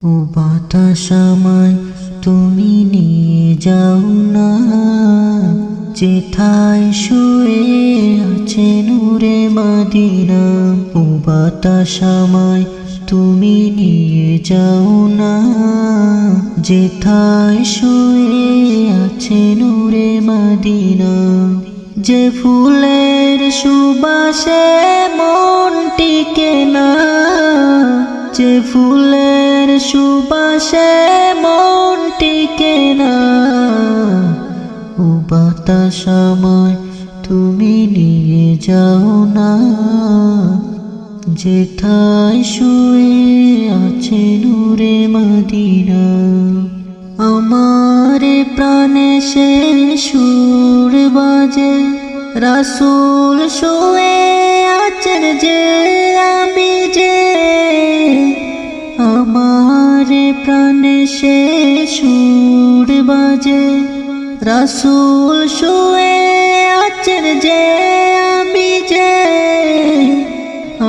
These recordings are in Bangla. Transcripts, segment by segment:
ও বাতাস আমায় তুমি নিয়ে যাও না, যেথায় শুয়ে আছে নূরে মদিনা। ও বাতাস আমায় তুমি নিয়ে যাও না, যেথায় শুয়ে আছে নূরে মদিনা। যে ফুলের সুবাসে মন টিকে না, যে ফুলের সুবাসে মন টিকে না। ও বাতাস আমায় তুমি নিয়ে যাও না, যেথায় শুয়ে আছে নূরে মদিনা। আমার প্রাণে সে সুর বাজে, রাসূল শুয়ে আছেন যে আমি যে। আমার প্রাণে সে সুর বাজে, রাসূল শুয়ে আছেন যে আমি যে।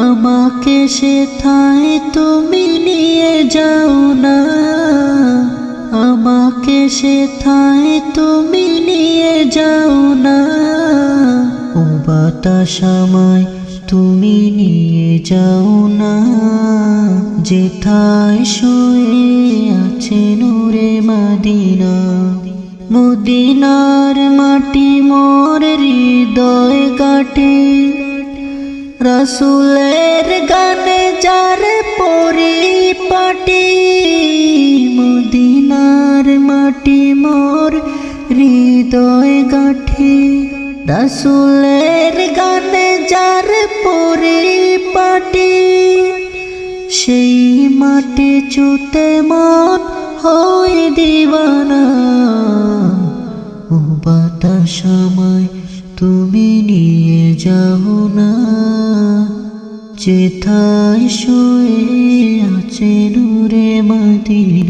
আমাকে সেথায় তুমি নিয়ে যাও না, আমাকে সেথায় তুমি নিয়ে যাও না। ও বাতাস আমায় তুমি নিয়ে যাও না, যেথায় শুয়ে আছে নূরে মদিনা। মদিনার মাটি মোর হৃদয় কাটে, রাসূলের গানে যার পরিপাটি। মদিনার মাটি মোর হৃদয় গাঁঠে, রাসূলের গানে যার পরিপাটি। সেই মাটি ছুঁতে মন হয় দিওয়ানা। ও বাতাস আমায় তুমি নিয়ে যাও না, যেথায় শুয়ে আছে নূরে মদিনা।